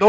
2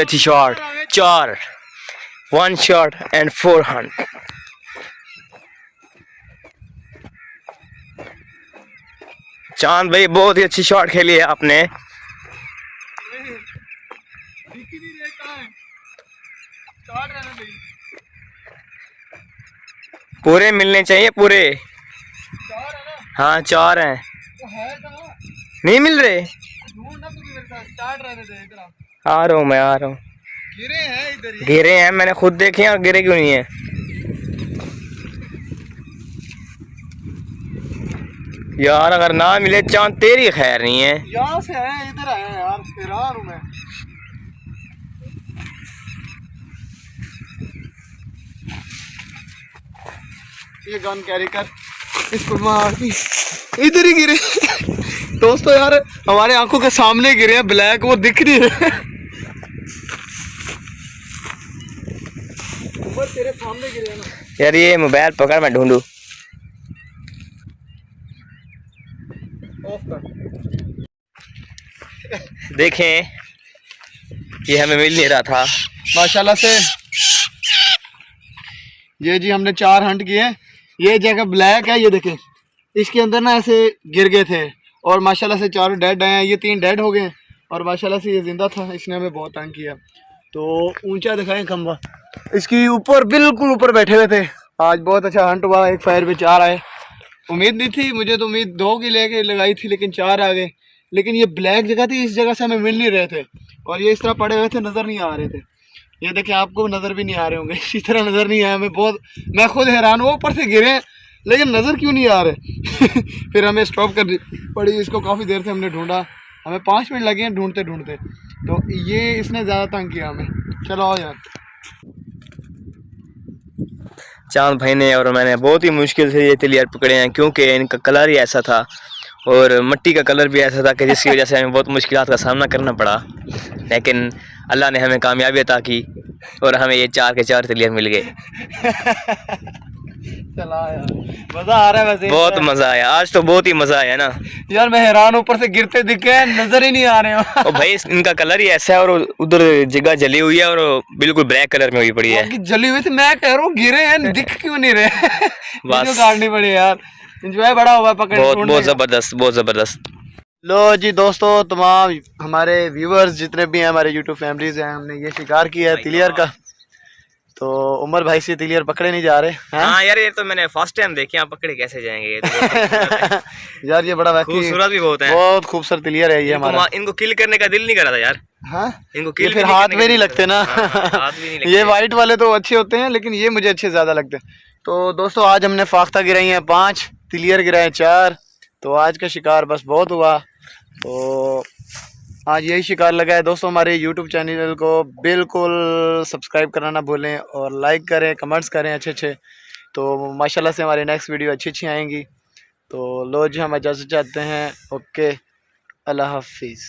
अच्छी shot 4 1 shot and 4 hunt. चांद भाई बहुत ही अच्छी शॉट खेली है आपने. पूरे मिलने चाहिए पूरे. हाँ 4 हैं. नहीं मिल रहे. आ रहा हूँ मैं, आ रहा हूँ. गिरे हैं, मैंने खुद देखे हैं. और गिरे क्यों नहीं है यार? अगर ना मिले चांद तेरी खैर नहीं है. यहाँ से है, इधर आया यार, हैरान हूँ मैं. ये गन कैरी कर, इसको मार दी. इधर ही गिरे दोस्तों यार, हमारे आंखों के सामने गिरे हैं, ब्लैक, वो दिख नहीं रहे. ऊपर तेरे सामने गिरे हैं ना यार. ये मोबाइल पकड़, मैं ढूंढूं. ऑफ कर. देखें, ये हमें मिल नहीं रहा था. माशाल्लाह से ये जी हमने 4 हंट किए. ये जगह ब्लैक है, ये देखें, इसके अंदर ना ऐसे गिर गए थे और माशाल्लाह से 4 डेड आए हैं. ये 3 डेड हो गए और माशाल्लाह से ये ज़िंदा था. इसने हमें बहुत तंग किया. तो ऊंचा दिखाएं खंबा, इसकी ऊपर बिल्कुल ऊपर बैठे हुए थे. आज बहुत अच्छा हंट हुआ. एक फायर पे 4 आए. उम्मीद नहीं थी, मुझे तो उम्मीद 2 की लेके लगाई थी, लेकिन 4 आ गए. लेकिन ये ब्लैक जगह थी, इस जगह से हमें मिल नहीं रहे थे और ये इस तरह पड़े हुए थे, नज़र नहीं आ रहे थे. ये देखें, आपको नज़र भी नहीं आ रहे होंगे. इसी तरह नज़र नहीं आया हमें. बहुत, मैं खुद हैरान हुआ, ऊपर से गिरे लेकिन नज़र क्यों नहीं आ रहे. फिर हमें स्टॉप करनी पड़ी. इसको काफ़ी देर से हमने ढूंढा, हमें 5 मिनट लगे हैं ढूंढते ढूंढते. तो ये इसने ज़्यादा तंग किया हमें. चलो आओ यार. चांद भाई ने और मैंने बहुत ही मुश्किल से ये तिलियर पकड़े हैं, क्योंकि इनका कलर ही ऐसा था और मिट्टी का कलर भी ऐसा था कि जिसकी वजह से हमें बहुत मुश्किलात का सामना करना पड़ा. लेकिन अल्लाह ने हमें कामयाबी अता की और हमें ये 4 के 4 तिलियर मिल गए. चला यार, मज़ा आ रहा है. वैसे बहुत मज़ा आया आज तो, बहुत ही मज़ा आया ना यार. मैं हैरान, ऊपर से गिरते दिखे, नज़र ही नहीं आ रहे हो. और भाई इनका कलर ही ऐसा है और उधर जगह जली हुई है और बिल्कुल ब्लैक कलर में हुई पड़ी है. जली हुई थी. मैं कह रहा हूँ गिरे हैं, दिख क्यों नहीं रहे. वीडियो काटनी पड़ी यार. इंजॉय बड़ा हुआ पकड़. बहुत ज़बरदस्त, बहुत ज़बरदस्त. लो जी दोस्तों, तमाम हमारे व्यूअर्स जितने भी हैं, हमारे यूट्यूब फैमिलीज हैं, हमने ये शिकार किया है तिलियर का. तो उमर भाई से तिलियर पकड़े नहीं जा रहे. हाँ यार, ये तो मैंने फर्स्ट टाइम देखे. आप पकड़े कैसे जाएंगे ये तो. यार ये बड़ा खूबसूरत भी बहुत है. बहुत खूबसूरत तिलियर है ये हमारा. इनको किल करने का दिल नहीं कर रहा था यार. हाँ, इनको किल फिर हाथ में नहीं लगते ना. हाथ भी नहीं लगते. ये वाइट वाले तो अच्छे होते हैं, लेकिन ये मुझे अच्छे ज्यादा लगते हैं. तो दोस्तों आज हमने फाख्ता गिराई हैं 5, तिलियर गिराए 4. तो आज का शिकार बस बहुत हुआ. तो आज यही शिकार लगा है दोस्तों. हमारे YouTube चैनल को बिल्कुल सब्सक्राइब करना ना भूलें और लाइक करें, कमेंट्स करें अच्छे. तो माशाल्लाह से हमारी नेक्स्ट वीडियो अच्छी आएंगी. तो लो जी, हम इजाज़त चाहते हैं. ओके, अल्लाह हाफिज़.